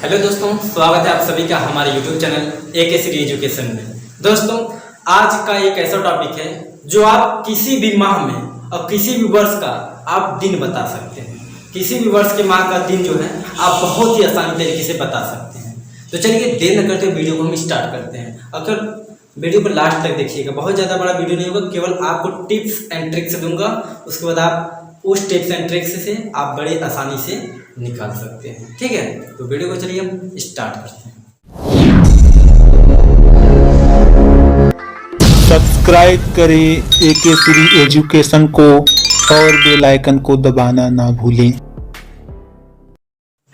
Hello दोस्तों, स्वागत है आप सभी का हमारे YouTube चैनल ए के श्री एजुकेशन में। दोस्तों, आज का एक ऐसा टॉपिक है जो आप किसी भी माह में और किसी भी वर्ष का आप दिन बता सकते हैं। किसी भी वर्ष के माह का दिन जो है आप बहुत ही आसानी तरीके से बता सकते हैं। तो चलिए देर न करते वीडियो को हम स्टार्ट करते हैं। अगर वीडियो को लास्ट तक देखिएगा, बहुत ज़्यादा बड़ा वीडियो नहीं होगा, केवल आपको टिप्स एंड ट्रिक्स दूंगा। उसके बाद आप उस टिप्स एंड ट्रिक्स से आप बड़े आसानी से निकाल सकते हैं। ठीक है, तो वीडियो को चलिए हम स्टार्ट करते हैं। सब्सक्राइब करें AK श्री एजुकेशन को और बेल आइकन को दबाना ना भूलें।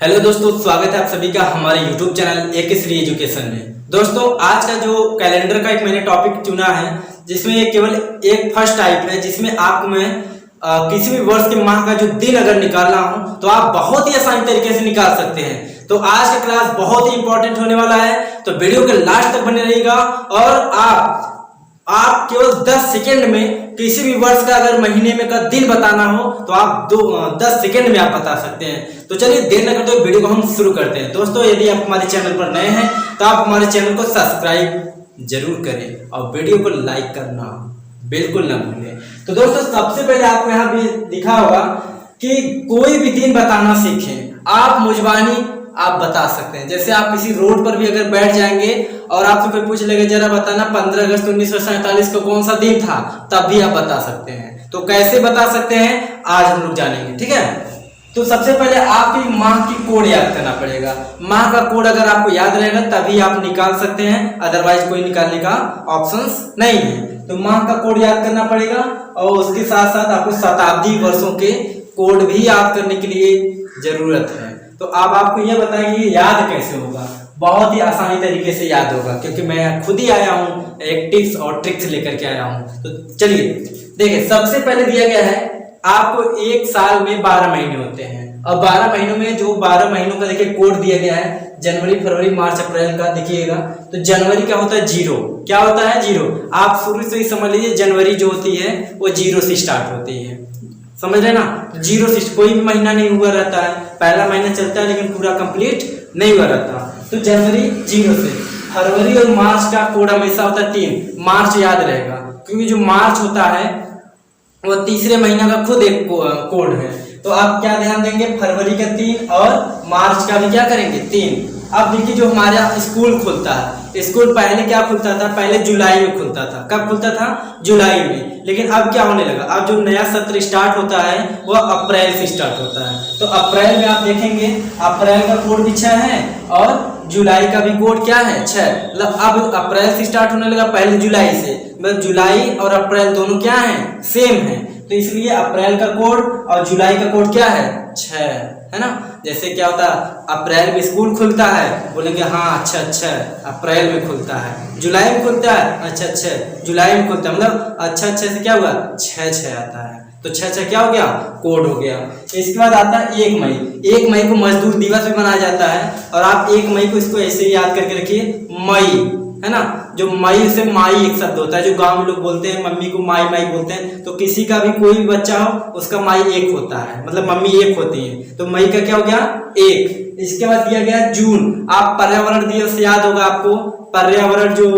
हेलो दोस्तों, स्वागत है आप सभी का हमारे YouTube चैनल ए के श्री एजुकेशन में। दोस्तों, आज का जो कैलेंडर का एक मैंने टॉपिक चुना है, जिसमें केवल एक फर्स्ट टाइप है, जिसमें आपको मैं किसी भी वर्ष के माह का जो दिन अगर निकालना हो तो आप बहुत ही आसानी तरीके से निकाल सकते हैं। तो आज का क्लास बहुत ही इंपॉर्टेंट होने वाला है, तो वीडियो के लास्ट तक बने रहिएगा। और आप केवल 10 सेकेंड में किसी भी वर्ष का अगर महीने में का दिन बताना हो तो आप 10 सेकेंड में आप बता सकते हैं। तो चलिए देर न करते हुए वीडियो को हम शुरू करते हैं। दोस्तों, यदि आप हमारे चैनल पर नए हैं तो आप हमारे चैनल को सब्सक्राइब जरूर करें और वीडियो को लाइक करना बिल्कुल ना भूलें। तो दोस्तों, सबसे पहले आपको यहाँ भी लिखा होगा कि कोई भी दिन बताना सीखें। आप मुजबानी आप बता सकते हैं। जैसे आप किसी रोड पर भी अगर बैठ जाएंगे और आपसे कोई पूछ लेगा जरा बताना 15 अगस्त 1947 को कौन सा दिन था, तब भी आप बता सकते हैं। तो कैसे बता सकते हैं आज हम लोग जानेंगे। ठीक है, तो सबसे पहले आपकी माह की कोड याद करना पड़ेगा। माह का कोड अगर आपको याद रहेगा तभी आप निकाल सकते हैं, अदरवाइज कोई निकालने का ऑप्शंस नहीं है। तो माह का कोड याद करना पड़ेगा और उसके साथ साथ आपको शताब्दी वर्षों के कोड भी याद करने के लिए जरूरत है। तो अब आपको यह बताएंगे याद कैसे होगा। बहुत ही आसानी तरीके से याद होगा, क्योंकि मैं खुद ही आया हूँ एक टिप्स और ट्रिक्स लेकर के आया हूँ। तो चलिए देखिए, सबसे पहले दिया गया है आपको एक साल में 12 महीने होते हैं और 12 महीनों में जो 12 महीनों का देखिए कोड दिया गया है, जनवरी फरवरी मार्च अप्रैल का देखिएगा। तो जनवरी क्या होता है? जीरो। क्या होता है? जीरो। आप शुरू से ही समझ लीजिए जनवरी जो होती है वो जीरो से स्टार्ट होती है, समझ रहे ना। जीरो से कोई भी महीना नहीं हुआ रहता है, पहला महीना चलता है लेकिन पूरा कंप्लीट नहीं हुआ रहता। तो जनवरी जीरो से। फरवरी और मार्च का कोड हमेशा होता है 3। मार्च याद रहेगा, क्योंकि जो मार्च होता है वो तीसरे महीना का खुद एक कोड है। तो आप क्या ध्यान देंगे? फरवरी का 3 और मार्च का भी क्या करेंगे? 3। अब देखिए, जो हमारा स्कूल खुलता है, स्कूल पहले क्या खुलता था? पहले जुलाई में खुलता था। कब खुलता था? जुलाई में। लेकिन अब क्या होने लगा? अब जो नया सत्र स्टार्ट होता है वह अप्रैल से स्टार्ट होता है। तो अप्रैल में आप देखेंगे अप्रैल का कोड भी 6 है और जुलाई का भी कोड क्या है? 6। मतलब अब अप्रैल से स्टार्ट होने लगा, पहले जुलाई से। मतलब जुलाई और अप्रैल दोनों क्या है? सेम है। तो इसलिए अप्रैल का कोड और जुलाई का कोड क्या है? 6 है ना। जैसे क्या होता है, अप्रैल में स्कूल खुलता है, बोलेंगे हाँ अच्छा अप्रैल में खुलता है। जुलाई में खुलता है, अच्छा जुलाई में खुलता है। मतलब अच्छा से क्या हुआ? 6 आता है। तो 6 क्या हो गया? कोड हो गया। इसके बाद आता है 1 मई। 1 मई को मजदूर दिवस भी मनाया जाता है और आप 1 मई को इसको ऐसे ही याद करके रखिए, मई है ना। जो मई से माई एक शब्द होता है, जो गांव में लोग बोलते हैं मम्मी को माई बोलते हैं। तो किसी का भी कोई भी बच्चा हो उसका माई 1 होता है, मतलब मम्मी 1 होती है। तो मई का क्या हो गया? 1। इसके बाद दिया गया जून। आप पर्यावरण दिवस याद होगा आपको। पर्यावरण जो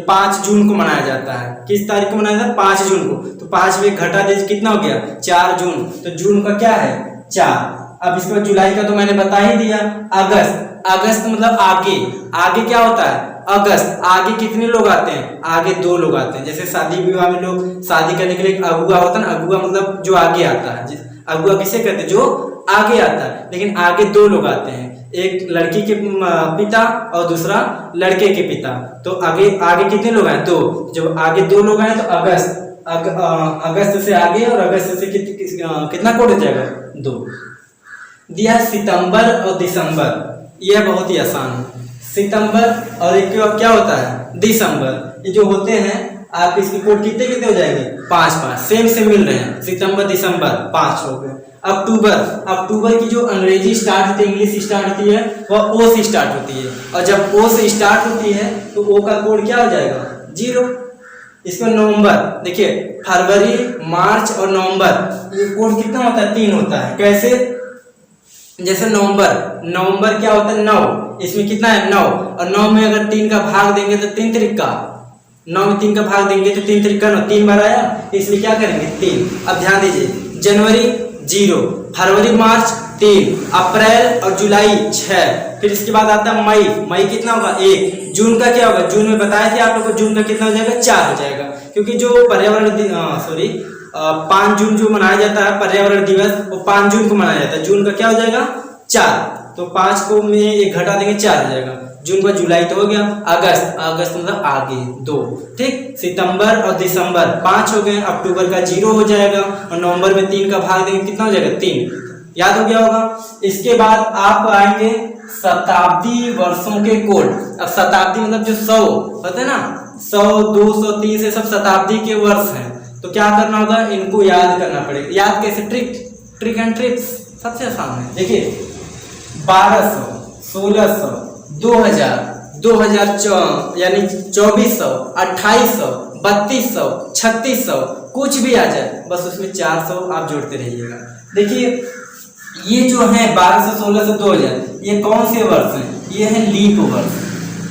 5 जून को मनाया जाता है। किस तारीख को मनाया जाता है? 5 जून को। तो 5 में घटा दीजिए, कितना हो गया? 4 जून। तो जून का क्या है? 4। अब इसके बाद जुलाई का तो मैंने बता ही दिया। अगस्त। अगस्त मतलब आगे क्या होता है? अगस्त। आगे कितने लोग आते हैं? आगे 2 लोग आते हैं। जैसे शादी विवाह में लोग शादी करने के लिए अगुआ होता है ना, अगुआ मतलब जो आगे आता है। अगुआ किसे कहते हैं? जो आगे आता है। लेकिन आगे 2 लोग आते हैं, एक लड़की के पिता और दूसरा लड़के के पिता। तो आगे कितने लोग आए? 2। जब आगे 2 लोग आए तो अगस्त से आगे और अगस्त से कितना कोड हो जाएगा? 2 दिया। सितंबर और दिसंबर, यह बहुत ही आसान है। सितंबर और एक क्या होता है? दिसंबर। ये जो होते हैं आप इसके कोड कितने हो जाएंगे? 5 सेम मिल रहे हैं। सितंबर दिसंबर 5 हो गए। अक्टूबर की जो अंग्रेजी स्टार्ट होती है, इंग्लिश स्टार्ट होती है, वह ओ से स्टार्ट होती है। और जब ओ से स्टार्ट होती है तो ओ का कोड क्या हो जाएगा? 0। इसमें नवंबर देखिए, फरवरी मार्च और नवंबर, ये कोड कितना होता है? 3 होता है। कैसे? जैसे नवंबर क्या होता है 9, इसमें कितना है 9, और 9 में अगर 3 का भाग देंगे तो 3 त्रिका 9 में 3 का भाग देंगे तो 3 त्रिका 9, 3 बार आया, इसलिए क्या करेंगे 3। अब ध्यान दीजिए, जनवरी 0, फरवरी मार्च 3, अप्रैल और जुलाई 6, फिर इसके बाद आता है मई कितना होगा 1, जून का क्या होगा, जून में बताया था आप लोग को, जून का कितना हो जाएगा 4 हो जाएगा, क्योंकि जो पर्यावरण 5 जून जो मनाया जाता है पर्यावरण दिवस, वो 5 जून को मनाया जाता है, जून का क्या हो जाएगा 4, तो 5 को में 1 घटा देंगे 4 हो जाएगा, जून का जुलाई तो हो गया, अगस्त मतलब आगे 2, ठीक, सितंबर और दिसंबर 5 हो गए, अक्टूबर का 0 हो जाएगा, और नवंबर में 3 का भाग देंगे कितना हो जाएगा 3, याद हो गया होगा। इसके बाद आप आएंगे शताब्दी वर्षों के कोड। अब शताब्दी मतलब जो 100 पता है ना, 100, 200, 300 ये सब शताब्दी के वर्ष हैं, तो क्या करना होगा, इनको याद करना पड़ेगा। याद कैसे, ट्रिक एंड ट्रिक्स सबसे आसान है। देखिए 1200, 1600, 2000, 2000 यानी 2400, 2800, 3200, 3600, कुछ भी आ जाए बस उसमें 400 आप जोड़ते रहिएगा। देखिए ये जो है 1200, 1600, 2000 ये कौन से वर्ष हैं, ये है लीप वर्ष।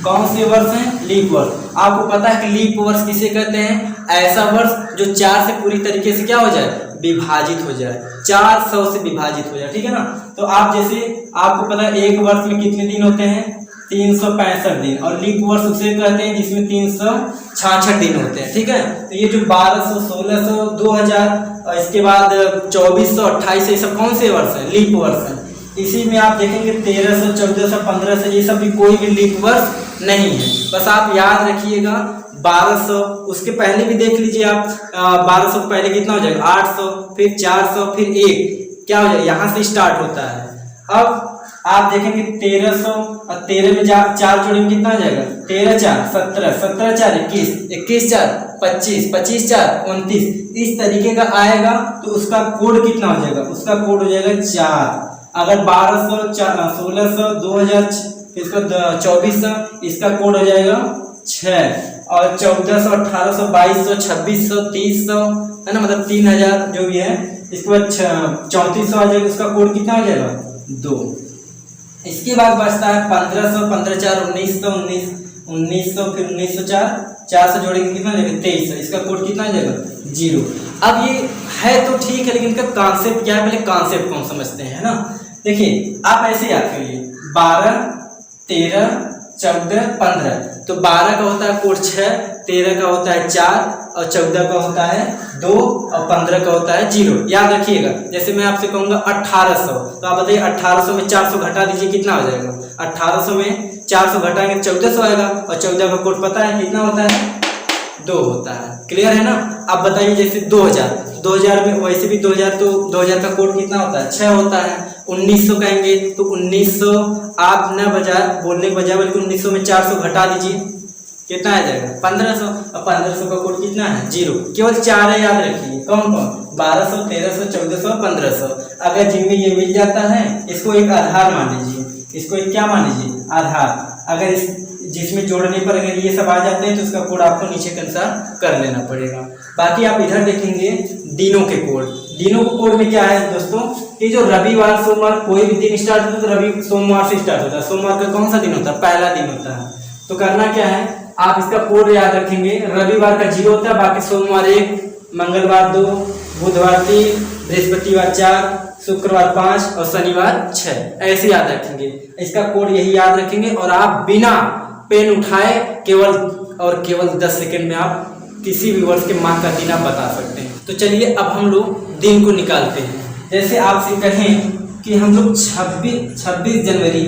कौन से वर्ष हैं, लीप वर्ष। आपको पता है कि लीप वर्ष किसे कहते हैं, ऐसा वर्ष जो 4 से पूरी तरीके से क्या हो जाए, विभाजित हो जाए, 400 से विभाजित हो जाए, ठीक है ना। तो आप जैसे आपको पता है एक वर्ष में कितने दिन होते हैं, 365 दिन, और लीप वर्ष उसे कहते हैं जिसमें 366 दिन होते हैं, ठीक है। तो ये जो 1200, 1600, 2000 और इसके बाद 2400, 2800 ये सब कौन से वर्ष है, लीप वर्ष है। इसी में आप देखेंगे 1300, 1400, 1500 ये सब भी कोई भी लीप वर्ष नहीं है। बस आप याद रखिएगा 1200, उसके पहले भी देख लीजिए आप, 1200 पहले कितना हो जाएगा 800, फिर 400, फिर 1 क्या हो जाएगा, यहाँ से स्टार्ट होता है। अब आप देखेंगे 1300 और 13 में 4 जोड़ेंगे कितना हो जाएगा, 13 4 17, 17 4 21, 21 4 25, 25 4 29, इस तरीके का आएगा तो उसका कोड कितना हो जाएगा, उसका कोड हो जाएगा 4। अगर 1200, 1600, 2000, इसका 2400, इसका कोड हो जाएगा 6, और 1400, 1800, 2200, 2600, 3000 है ना, मतलब 3000 जो भी है। इसके बाद 3400 आ जाएगा, उसका कोड कितना हो जाएगा 2। इसके बाद बचता है 1500, 15 4 1900, 1900, फिर 1904, 400 जोड़ेंगे कितना हो जाएगा 2300, इसका कोड कितना हो जाएगा 0। अब ये है तो ठीक है, लेकिन इनका कॉन्सेप्ट क्या है, पहले कॉन्सेप्ट कौन समझते हैं, है ना। देखिए आप ऐसे याद करिए 12, 13, 14, 15, तो 12 का होता है कोड 6, 13 का होता है 4, और 14 का होता है 2, और 15 का होता है 0। याद रखिएगा। जैसे मैं आपसे कहूंगा 1800, तो आप बताइए 1800 में 400 घटा दीजिए कितना हो जाएगा, 1800 में 400 घटाएंगे 1400 आएगा, और 14 का कोड पता है कितना होता है 2 होता है। क्लियर है ना। अब बताइए जैसे 2000 में वैसे भी 2000, तो 2000 का कोड कितना होता है 6 होता है। 1900 कहेंगे तो 1900 आप न बजाय बोलने के बजाय बल्कि 1900 में 400 घटा दीजिए कितना आ जाएगा 1500, और 1500 का कोड कितना है 0। केवल 4 है, याद रखिए। कौन कौन, 1200, 1300, 1400, 1500। अगर जिनमें ये मिल जाता है इसको एक आधार मान लीजिए, इसको एक क्या मान लीजिए आधार। अगर इस जिसमें जोड़ने पर अगर ये सब आ जाते हैं तो उसका कोड आपको नीचे के अनुसार कर लेना पड़ेगा। बाकी आप इधर देखेंगे दिनों के कोड। दिनों के कोड में क्या है दोस्तों, कि जो रविवार सोमवार कोई भी दिन स्टार्ट होता है तो रवि सोमवार से स्टार्ट होता है। सोमवार का कौन सा दिन होता है, पहला दिन होता है। तो करना क्या है, आप इसका कोड याद रखेंगे। रविवार का 0 होता है, बाकी सोमवार 1, मंगलवार 2, बुधवार 3, बृहस्पतिवार 4, शुक्रवार 5 और शनिवार 6, ऐसे याद रखेंगे। इसका कोड यही याद रखेंगे और आप बिना पेन उठाए केवल 10 सेकंड में आप किसी भी वर्ष के माह का दिन आप बता सकते हैं। तो चलिए अब हम लोग दिन को निकालते हैं। जैसे आपसे कहें कि हम लोग 26 जनवरी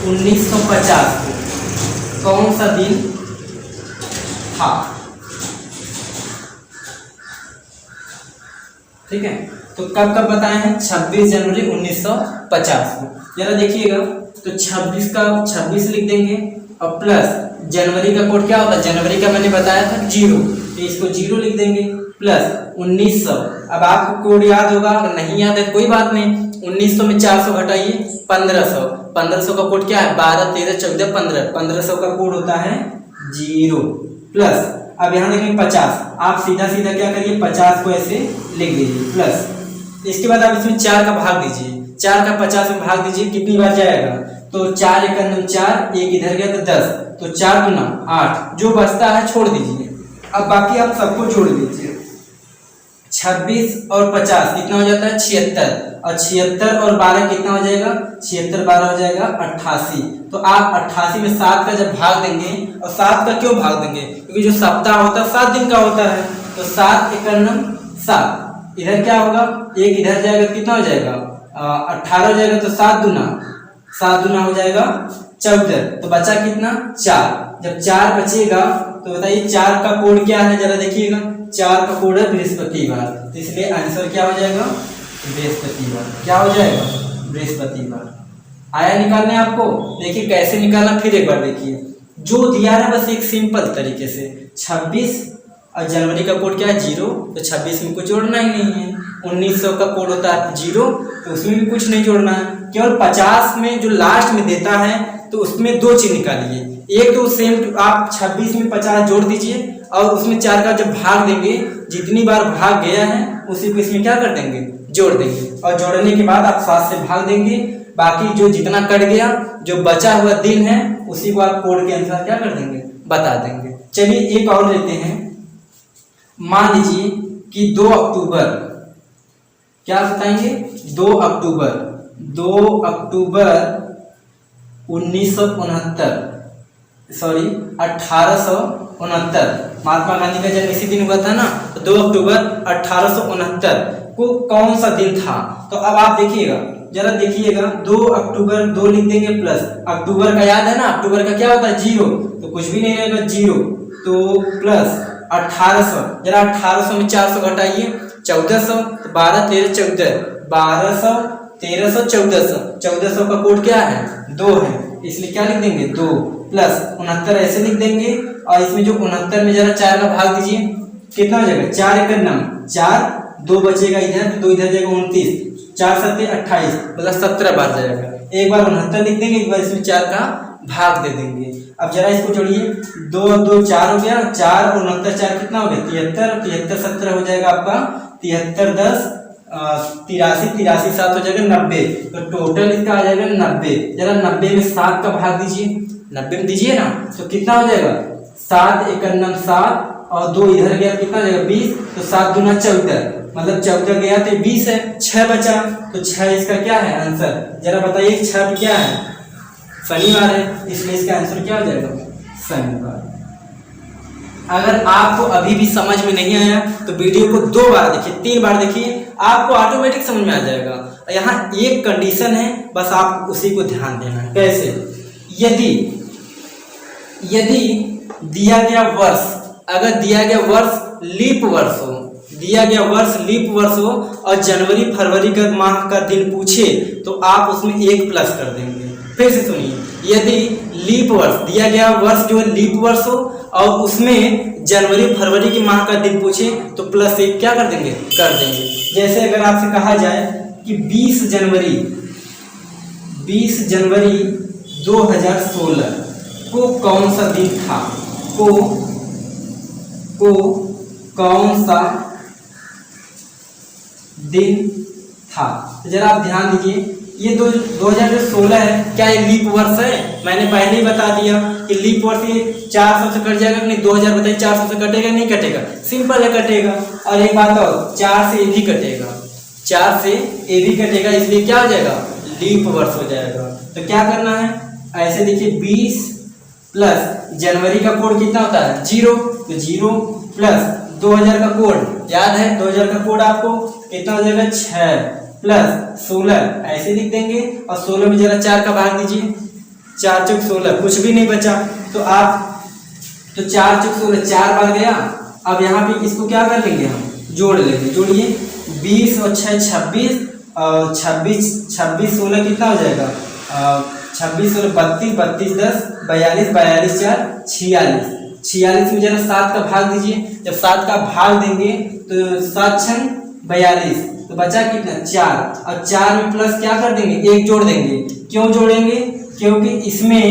1950 को कौन सा दिन था, ठीक है। तो कब बताए हैं, 26 जनवरी 1950 को। जरा देखिएगा, तो 26 का 26 लिख देंगे और प्लस जनवरी का कोड क्या होता है, जनवरी का मैंने बताया था 0, तो इसको 0 लिख देंगे, प्लस 1900। अब आपको कोड याद होगा, अगर नहीं याद है कोई बात नहीं। 1900 में 400 घटाइए 1500, 1500 का कोड क्या है 12, 13, 14, 15, 1500 का कोड होता है 0, प्लस अब यहाँ देखेंगे 50। आप सीधा क्या करिए 50 को ऐसे लिख दीजिए, प्लस इसके बाद आप इसमें 4 का भाग दीजिए, 4 का 50 में भाग दीजिए, कितनी बार जाएगा? तो 4 एक 4, एक इधर गया तो 10, तो 4 दूना 8, जो बचता है छोड़ दीजिए। अब बाकी आप सबको जोड़ दीजिए, 26 और 50 कितना हो जाता है? 76, और 76 और 12 कितना हो जाएगा? 76 12 हो जाएगा 88। तो आप 88 में 7 का जब भाग देंगे, और 7 का क्यों भाग देंगे? क्योंकि जो सप्ताह होता है 7 दिन का होता है, तो 7 एक 7, इधर क्या होगा? एक इधर जाएगा, कितना हो जाएगा? 18 हो जाएगा, तो 7 दूना हो जाएगा 14, तो बचा कितना? 4। जब 4 बचेगा तो बताइए 4 का कोड क्या है, जरा देखिएगा। 4 का कोड है बृहस्पतिवार, तो इसलिए आंसर क्या हो जाएगा? बृहस्पतिवार। क्या हो जाएगा? बृहस्पतिवार। आया निकालने आपको? देखिए कैसे निकालना, फिर एक बार देखिए। जो दिया है बस एक सिंपल तरीके से, 26 और जनवरी का कोड क्या है? 0, तो 26 में कुछ जोड़ना ही नहीं है। 1900 का कोड होता है 0, तो उसमें भी कुछ नहीं जोड़ना है। केवल 50 में जो लास्ट में देता है तो उसमें 2 चीज निकालिए। एक तो सेम आप 26 में 50 जोड़ दीजिए, और उसमें 4 का जब भाग देंगे, जितनी बार भाग गया है उसी को इसमें क्या कर देंगे? जोड़ देंगे, और जोड़ने के बाद आप 7 से भाग देंगे। बाकी जो जितना कट गया, जो बचा हुआ दिन है, उसी को आप कोड के अनुसार क्या कर देंगे? बता देंगे। चलिए एक और लेते हैं। मान लीजिए कि 2 अक्टूबर, क्या बताएंगे? 2 अक्टूबर 1869 महात्मा गांधी का जन्म इसी दिन हुआ था ना, तो 2 अक्टूबर 1869 को कौन सा दिन था? तो अब आप देखिएगा, जरा देखिएगा, 2 अक्टूबर 2 लिख देंगे प्लस अक्टूबर का याद है ना, अक्टूबर का क्या होता है? 0, तो कुछ भी नहीं रहेगा 0, तो प्लस 1800, जरा 1800 में 400 घटाइए, 1400, तो 12 13 14, 1200 1300 1400, 1400 का कोड क्या है? 2 है, इसलिए क्या लिख देंगे? 2 प्लस 69 ऐसे लिख देंगे, और इसमें जो 69 में जरा 4 का भाग दीजिए, कितना हो जाएगा? 4 एक 4, 2 बचेगा इधर, 2 इधर जाएगा 29, 4 7 28, मतलब 17 बार जाएगा। एक बार 69 लिख देंगे, एक बार इसमें 4 का भाग दे देंगे। अब जरा इसको जोड़िए, 2 2 4 हो गया, 4 और 69 4 कितना हो गया? 73, 73 17 हो जाएगा आपका 73 10 83, 83 7 हो जाएगा 90, तो टोटल इसका आ जाएगा 90। जरा 90 में 7 का भाग दीजिए, 90 में दीजिए ना, तो कितना हो जाएगा? 7 एक 7, और 2 इधर गया, कितना हो जाएगा? 20, तो 7 दूना 14, मतलब 14 गया तो 20 है, 6 बचा, तो 6 इसका क्या है आंसर? जरा बताइए, 6 क्या है? शनिवार है, इसलिए इसका आंसर क्या हो जाएगा? शनिवार। अगर आपको अभी भी समझ में नहीं आया तो वीडियो को 2 बार देखिए, 3 बार देखिए, आपको ऑटोमेटिक समझ में आ जाएगा। यहाँ एक कंडीशन है, बस आप उसी को ध्यान देना है। कैसे? यदि दिया गया वर्ष, अगर दिया गया वर्ष लीप वर्ष हो, दिया गया वर्ष लीप वर्ष हो, और जनवरी फरवरी का माह का दिन पूछे, तो आप उसमें 1 प्लस कर देंगे। फिर से सुनिए, यदि लीप वर्ष, दिया गया वर्ष जो है लीप वर्ष हो, और उसमें जनवरी फरवरी के माह का दिन पूछे, तो +1 क्या कर देंगे? कर देंगे। जैसे अगर आपसे कहा जाए कि 20 जनवरी 2016 को कौन सा दिन था, को कौन सा दिन था, तो जरा आप ध्यान दीजिए, ये 2016 है, क्या ये लीप वर्ष है? मैंने पहले ही बता दिया कि लीप वर्ष ये 400 से कट जाएगा नहीं, 2000 बताइए 400 से कटेगा नहीं कटेगा? सिंपल है, कटेगा। और एक बात और, 4 से ए भी कटेगा, 4 से ए भी कटेगा, इसलिए क्या हो जाएगा? लीप वर्ष हो जाएगा। तो क्या करना है? ऐसे देखिए, 20 प्लस जनवरी का कोड कितना होता है? 0, तो 0 प्लस 2000 का कोड याद है, 2000 का कोड आपको कितना हो जाएगा? 6 प्लस 16 ऐसे लिख देंगे, और 16 में जरा 4 का भाग दीजिए, 4 चौक 16, कुछ भी नहीं बचा, तो आप, तो 4 चौक 16 4 बार गया। अब यहाँ पे इसको क्या कर लेंगे? हम जोड़ लेंगे, जोड़िए, 20 और 6 26, और 26 16 कितना हो जाएगा? 26 16 32, 32 10 42, 42 4 46, 46 में जरा 7 का भाग दीजिए। जब 7 का भाग देंगे तो 7 6 42, तो बचा कितना? 4, और 4 में प्लस क्या कर देंगे? 1 जोड़ देंगे। क्यों जोड़ेंगे? क्योंकि इसमें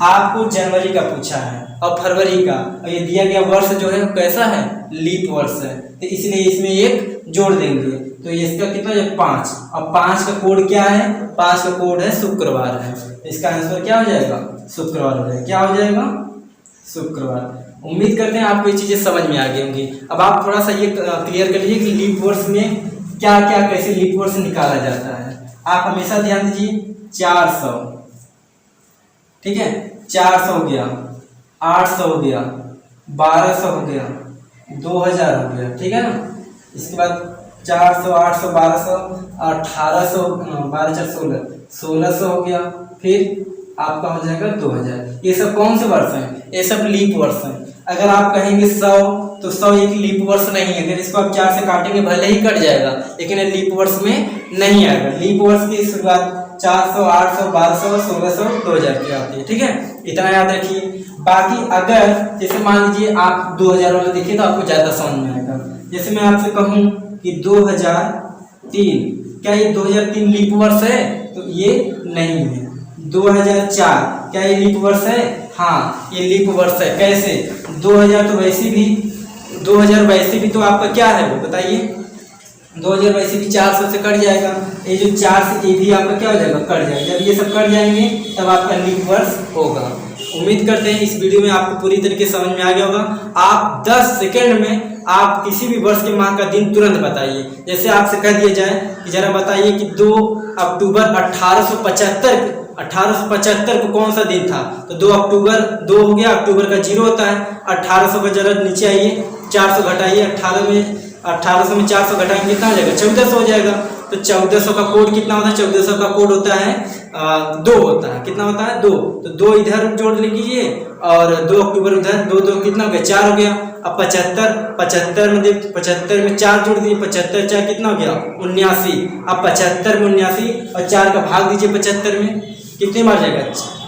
आपको जनवरी का पूछा है और फरवरी का, और ये दिया गया वर्ष जो है कैसा है? लीप वर्ष है, तो इसलिए इसमें 1 जोड़ देंगे। तो ये इसका कितना है 5। अब 5 का कोड क्या है, 5 का कोड है शुक्रवार है। इसका आंसर क्या हो जाएगा, शुक्रवार हो जाएगा। क्या हो जाएगा, शुक्रवार। उम्मीद करते हैं आपको ये चीजें समझ में आ गई होंगी। अब आप थोड़ा सा ये क्लियर कर लीजिए कि लीप वर्ष में क्या क्या कैसे लीप वर्ष निकाला जाता है। आप हमेशा ध्यान दीजिए 400, ठीक है, 400 हो गया, 800 हो गया, 1200 हो गया, 2000 हो गया, ठीक है ना। इसके बाद 400, 800, 1200, 1800, 12 4 16, 1600 हो गया, फिर आपका हो जाएगा 2000। ये सब कौन से वर्ष हैं, ये सब लीप वर्ष हैं। अगर आप कहेंगे 100 तो 100 एक लीप वर्ष नहीं है। अगर इसको आप 4 से काटेंगे भले ही कट जाएगा, लेकिन लीप वर्ष में नहीं आएगा। लीप वर्ष की शुरुआत 400, 800, 1200, 1600, 2000 की आती है, ठीक है। इतना याद रखिए। बाकी अगर जैसे मान लीजिए आप 2000 वाला देखिए तो आपको ज्यादा समझ में आएगा। जैसे मैं आपसे कहूँ कि 2003, क्या ये 2003 लीप वर्ष है, तो ये नहीं है। 2004 क्या ये लीप वर्ष है, हाँ ये लीप वर्ष है। कैसे, 2000 तो वैसे भी 2000 वैसे भी तो आपका क्या है वो बताइए, 2000 वैसे भी 400 से कट जाएगा। ये जो 4 से ये भी आपका क्या हो जाएगा, कट जाएगा। जब ये सब कट जाएंगे तब आपका लीप वर्ष होगा। उम्मीद करते हैं इस वीडियो में आपको पूरी तरीके से समझ में आ गया होगा। आप 10 सेकंड में आप किसी भी वर्ष के माह का दिन तुरंत बताइए। जैसे आपसे कह दिया जाए कि जरा बताइए कि 2 अक्टूबर 1875 को कौन सा दिन था, तो 2 अक्टूबर 2 हो गया, अक्टूबर का 0 होता है। 1800 का जरा नीचे आइए, 400 घटाइए, 1800 में 400 घटाएंगे कितना हो जाएगा, 1400 हो जाएगा। तो 1400 का कोड कितना होता है, 1400 का कोड होता है 2 होता है। कितना होता है, 2। तो 2 इधर जोड़ लीजिए और 2 अक्टूबर उधर, 2 कितना हो गया, 4 हो गया। अब 75 में 75 में 4 जोड़ दीजिए, 75 4 कितना हो गया, 79। अब 75 में 79 और 4 का भाग दीजिए 75 में, कितने बार जाएगा,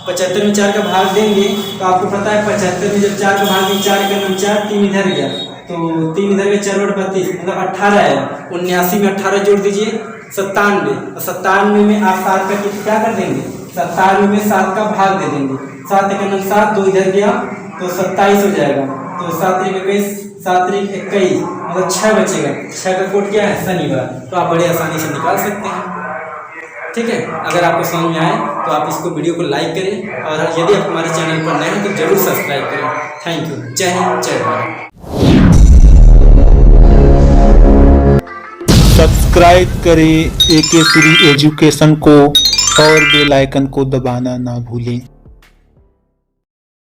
75 में 4 का भाग देंगे तो आपको पता है 75 में जब 4 का भाग देंगे, 4 का 4, 3 इधर गया, तो 3 इधर गया, 4 बटा 32 मतलब 18 है। 79 में 18 जोड़ दीजिए 97, और 97 में आप 7 का क्या कर देंगे, 97 में 7 का भाग दे देंगे। 7 का 7, 2 इधर गया तो 27 हो जाएगा। तो 7 3 21, 7 3 21 मतलब 6 बचेगा। 6 का कोड क्या है, शनिवार। तो आप बड़े आसानी से निकाल सकते हैं, ठीक है। अगर आपको समझ में आए तो आप इसको वीडियो को लाइक करें, और यदि आप हमारे चैनल पर नए हैं तो जरूर सब्सक्राइब करें। Thank you. जय हिंद, जय भारत। सब्सक्राइब करें AK श्री एजुकेशन को और बेल आइकन को दबाना ना भूलें।